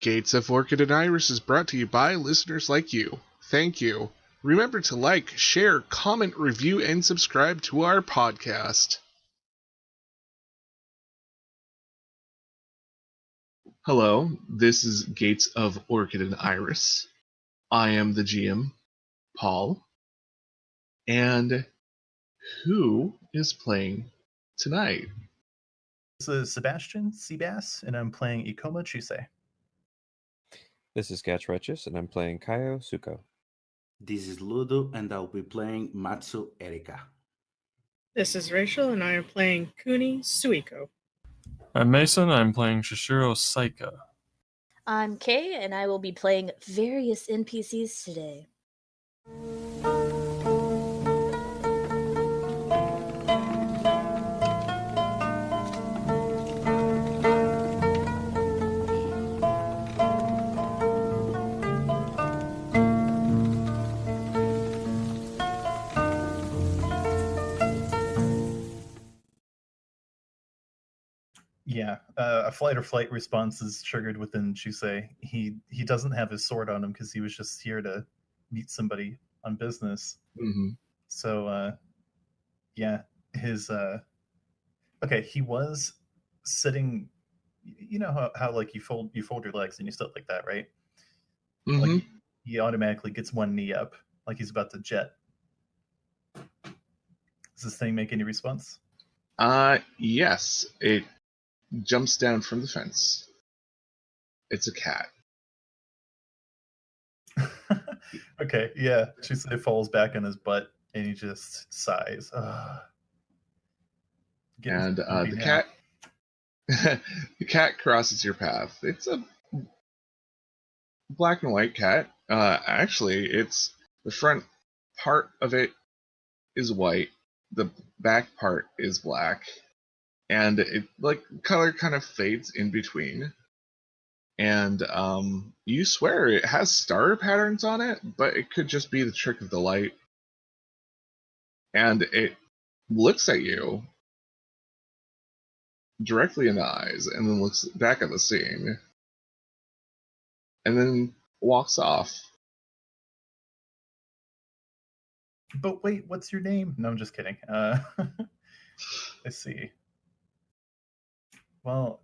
Gates of Orchid and Iris is brought to you by listeners like you. Thank you. Remember to like, share, comment, review, and subscribe to our podcast. Hello, this is Gates of Orchid and Iris. I am the GM, Paul. And who is playing tonight? This is Sebastian, Cbass, and I'm playing Ikoma Chusei. This is Gatts, and I'm playing Kaio Suko. This is Ludo, and I'll be playing Matsu Erika. This is Rachel, and I am playing Kuni Suiko. I'm Mason, I'm playing Shishiro Saika. I'm Kay, and I will be playing various NPCs today. Yeah, a fight or flight response is triggered within Chusei. He doesn't have his sword on him because he was just here to meet somebody on business. Mm-hmm. So, yeah, his okay, he was sitting. You know how like you fold your legs and you sit like that, right? Mm-hmm. Like he automatically gets one knee up, like he's about to jet. Does this thing make any response? Yes. It jumps down from the fence. It's a cat. Okay, yeah. Chusei falls back on his butt and he just sighs. And the cat the cat crosses your path. It's a black and white cat. Actually, it's the front part of it is white, the back part is black, and it like color kind of fades in between. And you swear it has star patterns on it, but it could just be the trick of the light. And it looks at you directly in the eyes and then looks back at the scene and then walks off. But wait, what's your name? No, I'm just kidding. I see. Well,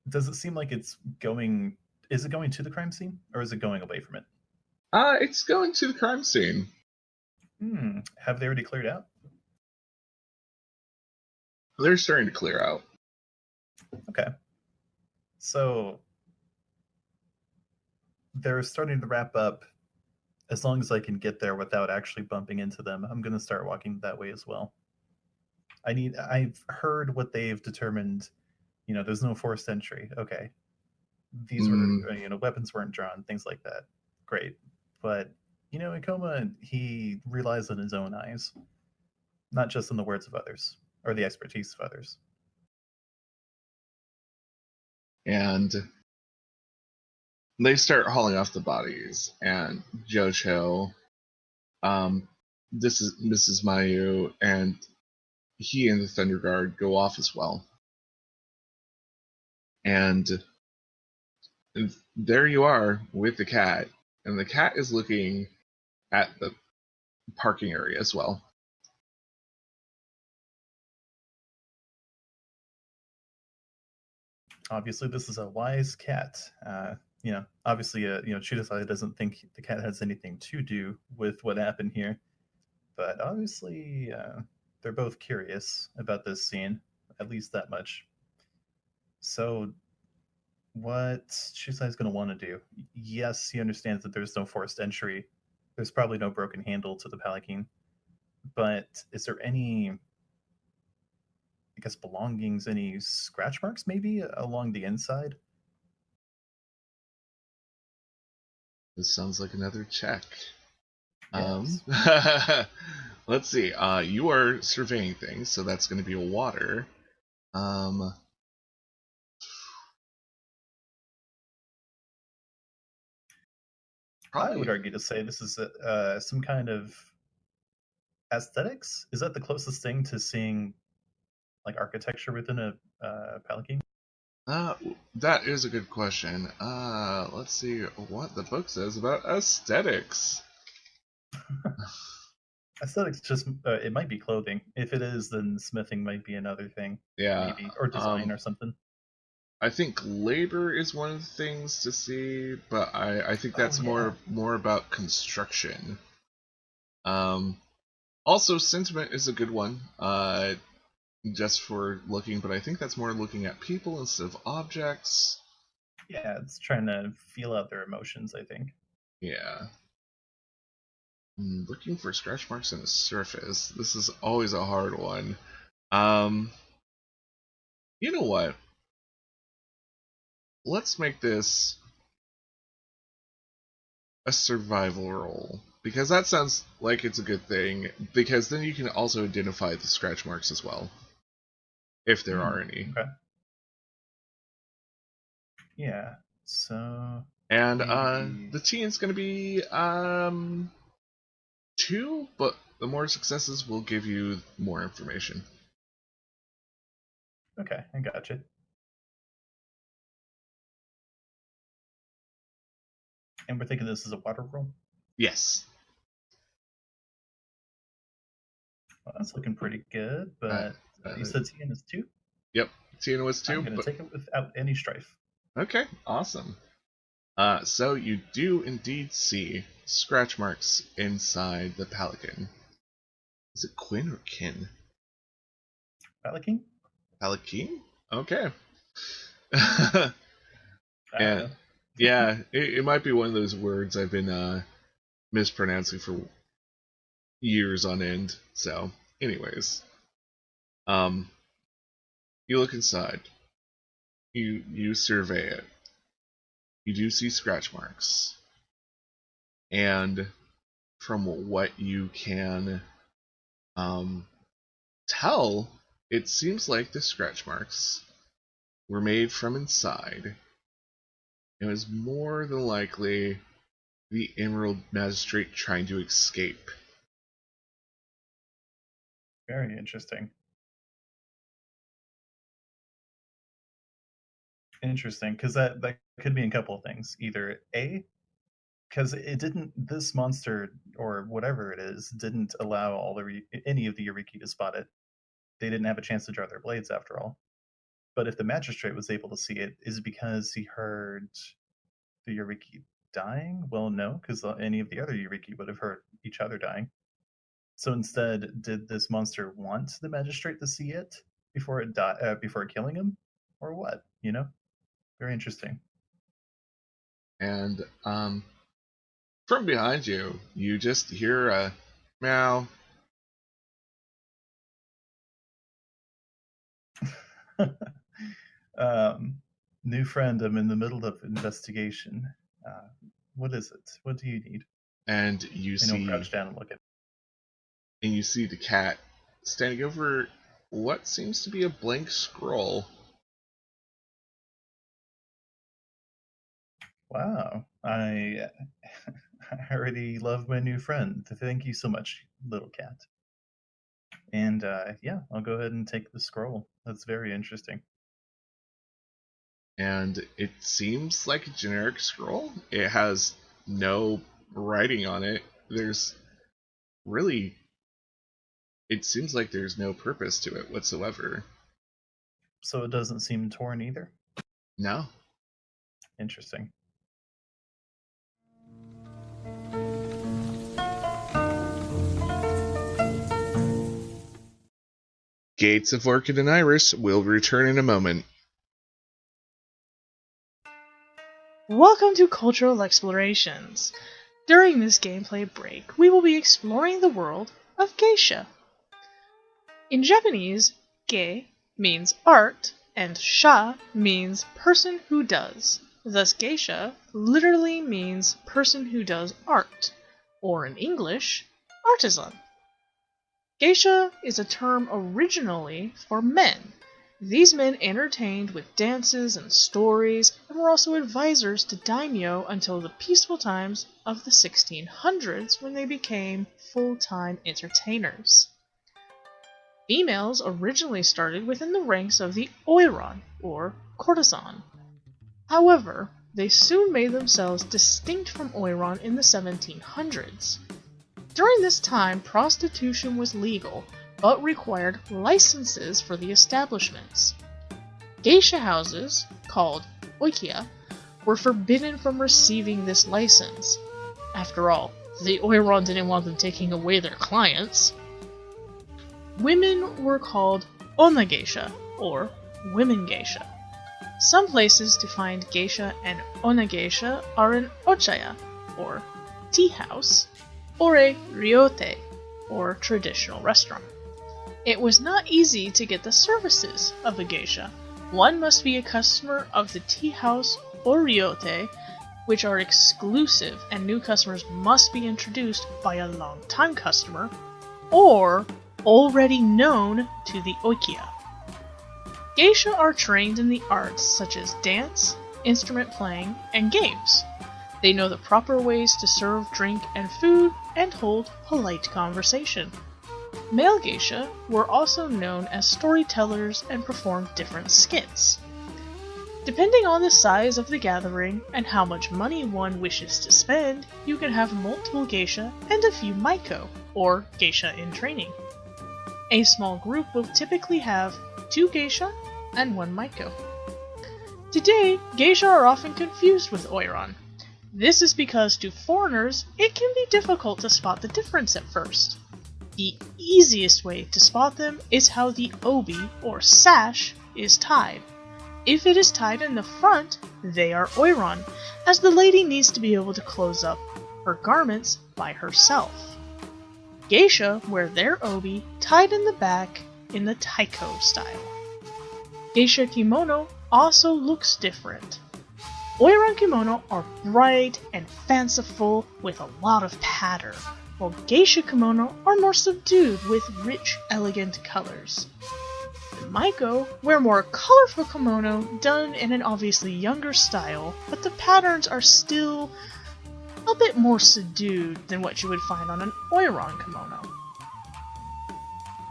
does it seem like it's going... Is it going to the crime scene, or is it going away from it? It's going to the crime scene. Have they already cleared out? They're starting to clear out. Okay. So they're starting to wrap up. As long as I can get there without actually bumping into them, I'm going to start walking that way as well. I've heard what they've determined. You know, there's no forced entry. Okay. These were, weapons weren't drawn, things like that. Great. But, Ikoma, he relies on his own eyes, not just on the words of others or the expertise of others. And they start hauling off the bodies, and Jojo, this is Mrs. Mayu, and he and the Thunder Guard go off as well. And there you are with the cat, and the cat is looking at the parking area as well. Obviously, this is a wise cat. Obviously, Chudasai doesn't think the cat has anything to do with what happened here. But obviously, they're both curious about this scene, at least that much. So, what Chudasai is going to want to do? Yes, he understands that there's no forced entry. There's probably no broken handle to the palanquin. But is there any... I guess belongings, any scratch marks maybe along the inside? This sounds like another check. Yes. Let's see. You are surveying things, so that's going to be a water. I would argue to say this is some kind of aesthetics. Is that the closest thing to seeing like architecture within a palanquin? That is a good question. Let's see what the book says about aesthetics. Aesthetics just it might be clothing. If it is, then smithing might be another thing. Yeah. Maybe, or design or something. I think labor is one of the things to see, but I think that's more about construction. Also, sentiment is a good one, just for looking, but I think that's more looking at people instead of objects. Yeah, it's trying to feel out their emotions, I think. Yeah. Looking for scratch marks on the surface. This is always a hard one. You know what? Let's make this a survival roll, because that sounds like it's a good thing, because then you can also identify the scratch marks as well, if there are any. Okay. Yeah, so... And maybe... the T is going to be 2, but the more successes will give you more information. Okay, I gotcha. And we're thinking this is a water roll? Yes. Well, that's looking pretty good, but you said TN is 2? Yep, TN was 2. I'm going to take it without any strife. Okay, awesome. So you do indeed see scratch marks inside the pelican. Is it Quinn or Kin? Pelican? Pelican? Okay. And yeah, it might be one of those words I've been mispronouncing for years on end. So, anyways, you look inside. You survey it. You do see scratch marks, and from what you can tell, it seems like the scratch marks were made from inside. It was more than likely the Emerald Magistrate trying to escape. Very interesting. Interesting, because that could mean a couple of things. Either A, because it didn't, this monster or whatever it is didn't allow any of the Yoriki to spot it. They didn't have a chance to draw their blades after all. But if the magistrate was able to see it, is it because he heard the Yoriki dying? Well, no, because any of the other Yoriki would have heard each other dying. So instead, did this monster want the magistrate to see it before killing him, or what? You know, very interesting. And from behind you, you just hear a meow. New friend, I'm in the middle of investigation. What is it? What do you need? And you see, crouch down and look at. And you see the cat standing over what seems to be a blank scroll. Wow, I already love my new friend. Thank you so much, little cat. And yeah, I'll go ahead and take the scroll. That's very interesting. And it seems like a generic scroll. It has no writing on it. It seems like there's no purpose to it whatsoever. So it doesn't seem torn either? No. Interesting. Gates of Orchid and Iris will return in a moment. Welcome to Cultural Explorations. During this gameplay break, we will be exploring the world of geisha. In Japanese, ge means art, and sha means person who does. Thus, geisha literally means person who does art, or in English, artisan. Geisha is a term originally for men. These men entertained with dances and stories, and were also advisors to daimyo until the peaceful times of the 1600s, when they became full-time entertainers. Females originally started within the ranks of the oiron, or courtesan. However, they soon made themselves distinct from oiron in the 1700s. During this time, prostitution was legal, but required licenses for the establishments. Geisha houses, called oikia, were forbidden from receiving this license. After all, the oiron didn't want them taking away their clients. Women were called onna geisha, or women geisha. Some places to find geisha and onna geisha are in ochaya, or tea house, or a ryote, or traditional restaurant. It was not easy to get the services of a geisha. One must be a customer of the tea house or ryote, which are exclusive and new customers must be introduced by a long-time customer, or already known to the oikia. Geisha are trained in the arts such as dance, instrument playing, and games. They know the proper ways to serve drink and food and hold polite conversation. Male geisha were also known as storytellers and performed different skits. Depending on the size of the gathering and how much money one wishes to spend, you can have multiple geisha and a few maiko, or geisha in training. A small group will typically have 2 geisha and 1 maiko. Today, geisha are often confused with oiron. This is because to foreigners, it can be difficult to spot the difference at first. The easiest way to spot them is how the obi, or sash, is tied. If it is tied in the front, they are oiron, as the lady needs to be able to close up her garments by herself. Geisha wear their obi tied in the back in the taiko style. Geisha kimono also looks different. Oiron kimono are bright and fanciful with a lot of pattern, while geisha kimono are more subdued with rich, elegant colors. The maiko wear more colorful kimono done in an obviously younger style, but the patterns are still a bit more subdued than what you would find on an oiron kimono.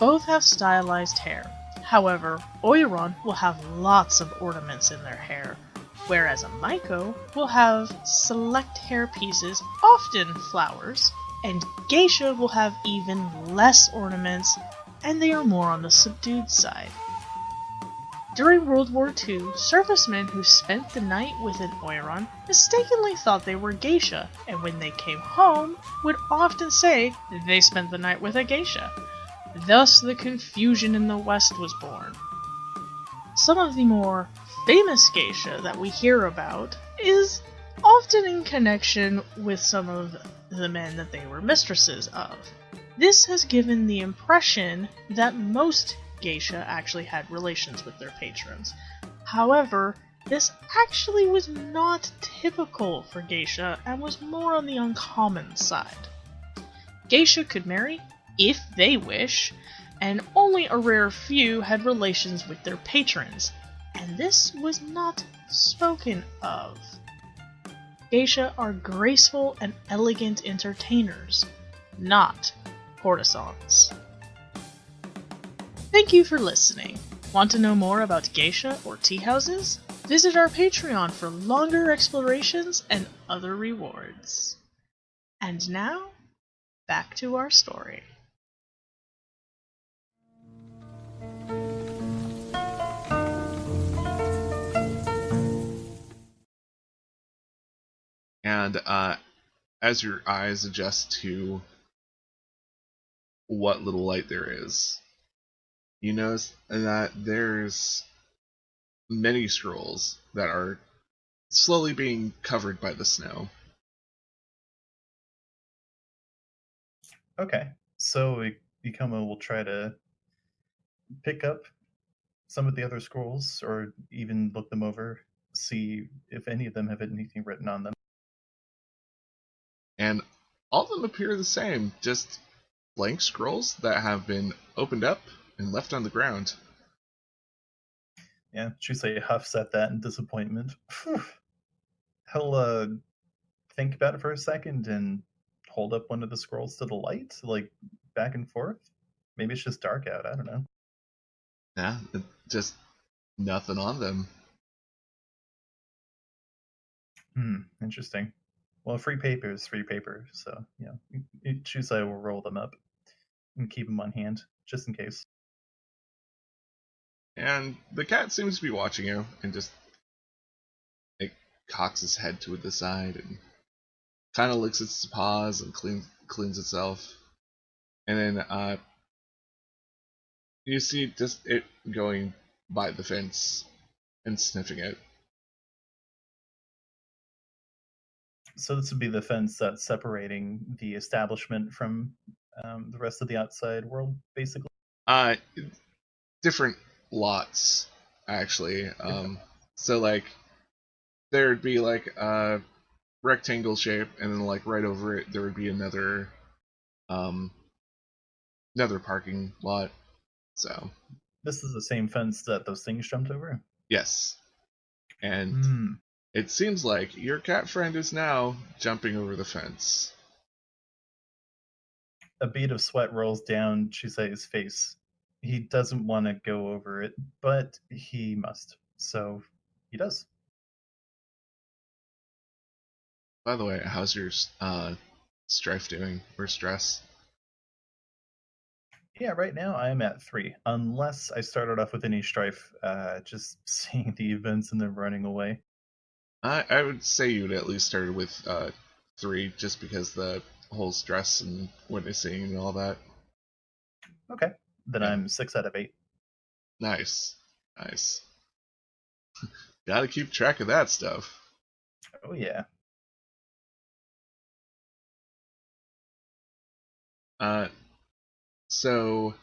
Both have stylized hair. However, oiron will have lots of ornaments in their hair, whereas a maiko will have select hair pieces, often flowers, and geisha will have even less ornaments, and they are more on the subdued side. During World War II, servicemen who spent the night with an oiron mistakenly thought they were geisha, and when they came home, would often say they spent the night with a geisha. Thus the confusion in the West was born. Some of the more famous geisha that we hear about is often in connection with some of the men that they were mistresses of. This has given the impression that most geisha actually had relations with their patrons. However, this actually was not typical for geisha and was more on the uncommon side. Geisha could marry if they wish, and only a rare few had relations with their patrons, and this was not spoken of. Geisha are graceful and elegant entertainers, not courtesans. Thank you for listening. Want to know more about geisha or tea houses? Visit our Patreon for longer explorations and other rewards. And now, back to our story. And as your eyes adjust to what little light there is, you notice that there's many scrolls that are slowly being covered by the snow. Okay, so Ikoma will try to pick up some of the other scrolls, or even look them over, see if any of them have anything written on them. And all of them appear the same, just blank scrolls that have been opened up and left on the ground. Yeah, Chusei huffs at that in disappointment. He'll think about it for a second and hold up one of the scrolls to the light, like back and forth. Maybe it's just dark out. I don't know. Yeah, just nothing on them. Interesting. Well, free paper is free paper, so Chusai will roll them up and keep them on hand just in case. And the cat seems to be watching you and just it cocks its head to the side and kind of licks its paws and cleans itself. And then you see just it going by the fence and sniffing it. So this would be the fence that's separating the establishment from the rest of the outside world, basically. Different lots, actually. So like there'd be like a rectangle shape, and then like right over it there would be another parking lot. So this is the same fence that those things jumped over? Yes. And it seems like your cat friend is now jumping over the fence. A bead of sweat rolls down Chusei's face. He doesn't want to go over it, but he must. So he does. By the way, how's your strife doing, or stress? Yeah, right now I am at 3, unless I started off with any strife, just seeing the events and then running away. I would say you'd at least started with 3, just because the whole stress and witnessing and all that. Okay, then Yeah. I'm 6 out of 8. Nice. Gotta keep track of that stuff. Oh yeah. So,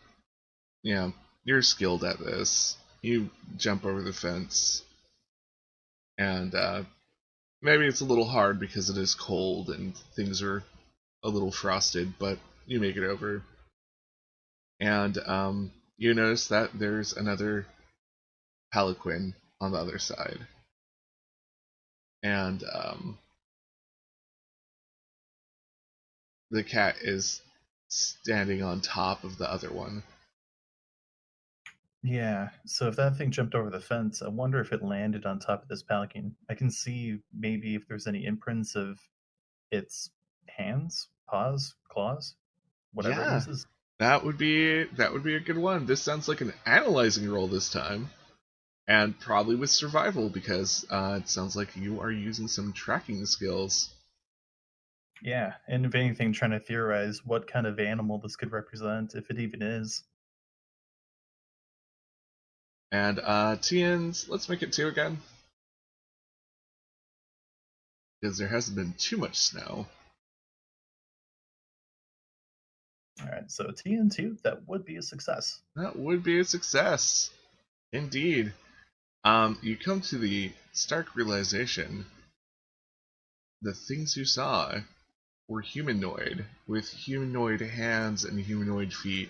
yeah, you're skilled at this. You jump over the fence, and maybe it's a little hard because it is cold and things are a little frosted, but you make it over. And you notice that there's another palanquin on the other side. And the cat is standing on top of the other one. Yeah, so if that thing jumped over the fence, I wonder if it landed on top of this palanquin. I can see maybe if there's any imprints of its hands, paws, claws, whatever it uses. That would be a good one. This sounds like an analyzing roll this time. And probably with survival, because it sounds like you are using some tracking skills. Yeah, and if anything, trying to theorize what kind of animal this could represent, if it even is. And Tians, let's make it 2 again. Because there hasn't been too much snow. Alright, so TN2, that would be a success. That would be a success. Indeed. You come to the stark realization the things you saw were humanoid, with humanoid hands and humanoid feet.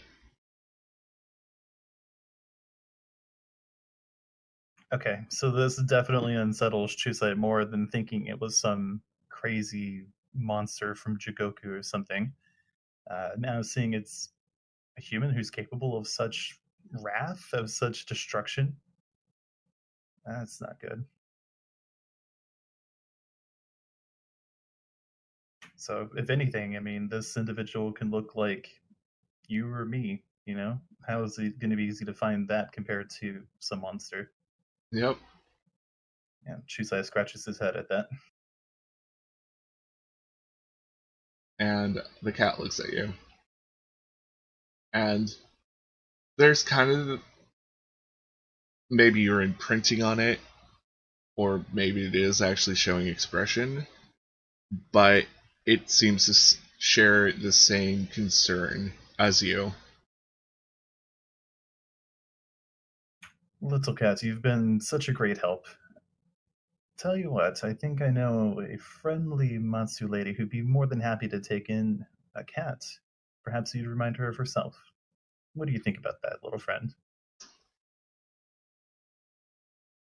Okay, so this definitely unsettles Chusei more than thinking it was some crazy monster from Jigoku or something. Now seeing it's a human who's capable of such wrath, of such destruction, that's not good. So, if anything, I mean, this individual can look like you or me, you know? How is it going to be easy to find that compared to some monster? Yep. Yeah, Chusei scratches his head at that. And the cat looks at you. And there's kind of maybe you're imprinting on it, or maybe it is actually showing expression, but it seems to share the same concern as you. Little cat, you've been such a great help. Tell you what, I think I know a friendly Matsu lady who'd be more than happy to take in a cat. Perhaps you'd remind her of herself. What do you think about that, little friend?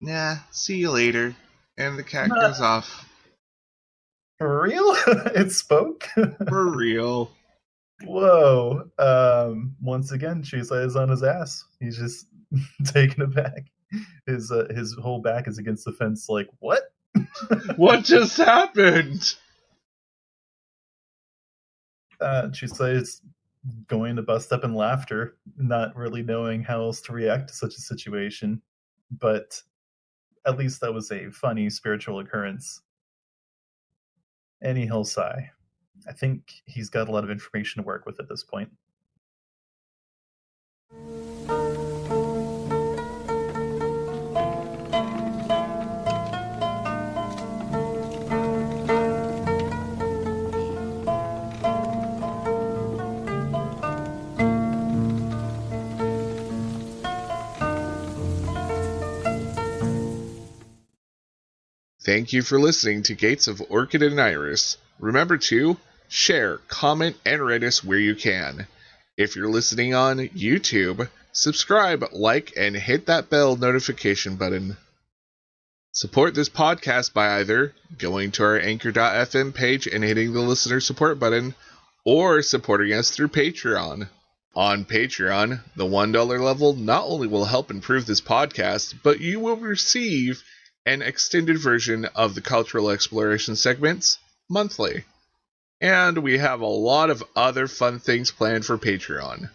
Nah, see you later. And the cat goes off. For real? It spoke? For real. Whoa. Once again, Chisai is on his ass. He's just taking it back. His whole back is against the fence, like, what? What just happened? Chisai is going to bust up in laughter, not really knowing how else to react to such a situation. But at least that was a funny spiritual occurrence. And he'll sigh. I think he's got a lot of information to work with at this point. Thank you for listening to Gates of Orchid and Iris. Remember to share, comment, and rate us where you can. If you're listening on YouTube, subscribe, like, and hit that bell notification button. Support this podcast by either going to our Anchor.fm page and hitting the listener support button, or supporting us through Patreon. On Patreon, the $1 level not only will help improve this podcast, but you will receive an extended version of the cultural exploration segments monthly. And we have a lot of other fun things planned for Patreon.